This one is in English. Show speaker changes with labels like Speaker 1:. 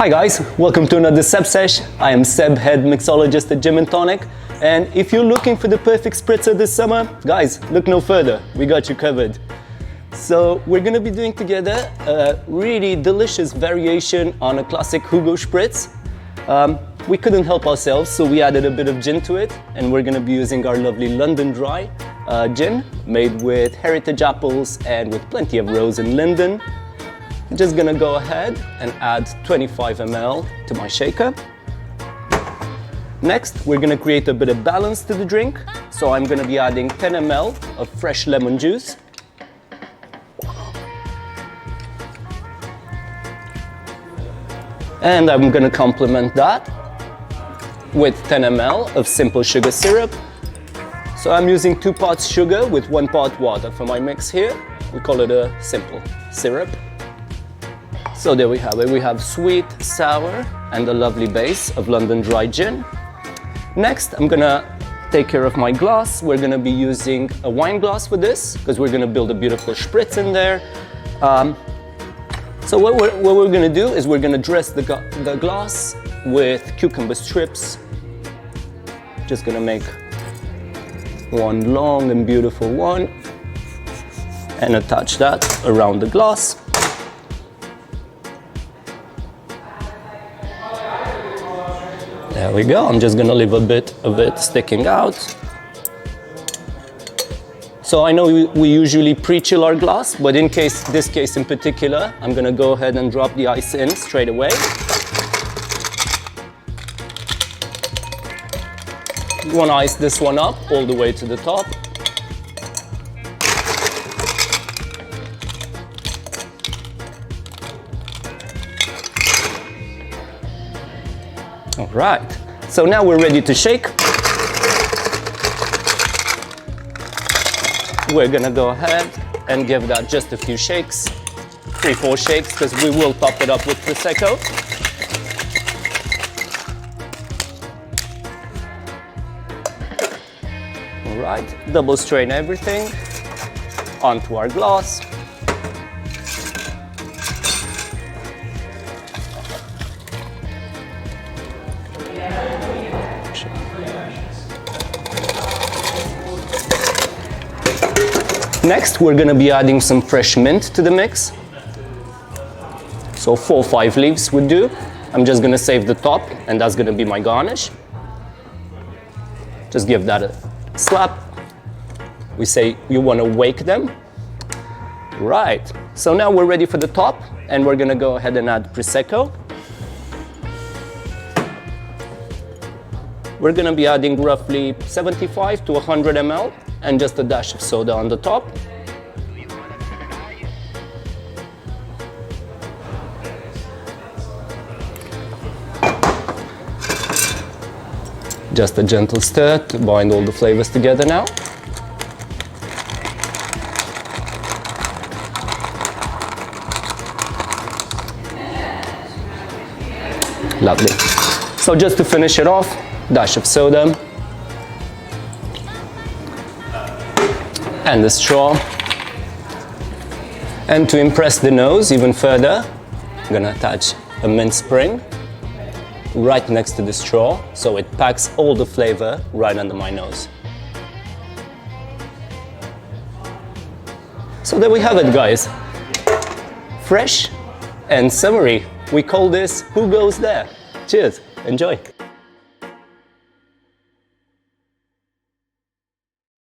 Speaker 1: Hi guys, welcome to another Seb Sesh. I am Seb, head mixologist at Gin and Tonic. And if you're looking for the perfect spritzer this summer, guys, look no further. We got you covered. So we're gonna be doing together a really delicious variation on a classic Hugo spritz. We couldn't help ourselves, so we added a bit of gin to it, and we're gonna be using our lovely London Dry gin, made with heritage apples and with plenty of rose and linden. I'm just gonna go ahead and add 25 ml to my shaker. Next, we're gonna create a bit of balance to the drink. So I'm gonna be adding 10 ml of fresh lemon juice. And I'm gonna complement that with 10 ml of simple sugar syrup. So I'm using 2 parts sugar with 1 part water for my mix here. We call it a simple syrup. So there we have it. We have sweet, sour, and a lovely base of London Dry gin. Next, I'm gonna take care of my glass. We're gonna be using a wine glass for this, because we're gonna build a beautiful spritz in there. So what we're gonna do is we're gonna dress the glass with cucumber strips. Just gonna make one long and beautiful one and attach that around the glass. There we go. I'm just gonna leave a bit of it sticking out. So I know we usually pre-chill our glass, but in this case in particular, I'm gonna go ahead and drop the ice in straight away. You wanna ice this one up all the way to the top. All right, so now we're ready to shake. We're gonna go ahead and give that just a few shakes, 3-4 shakes, because we will top it up with Prosecco. All right, double strain everything onto our glass. Next, we're gonna be adding some fresh mint to the mix. So 4 or 5 leaves would do. I'm just gonna save the top, and that's gonna be my garnish. Just give that a slap. We say you wanna wake them. Right, so now we're ready for the top, and we're gonna go ahead and add Prosecco. We're gonna be adding roughly 75 to 100 ml. And just a dash of soda on the top. Just a gentle stir to bind all the flavors together now. Lovely. So just to finish it off, dash of soda. And the straw. And to impress the nose even further, I'm gonna attach a mint spring right next to the straw, so it packs all the flavor right under my nose. So there we have it, guys. Fresh and summery. We call this Who Goes There? Cheers, enjoy.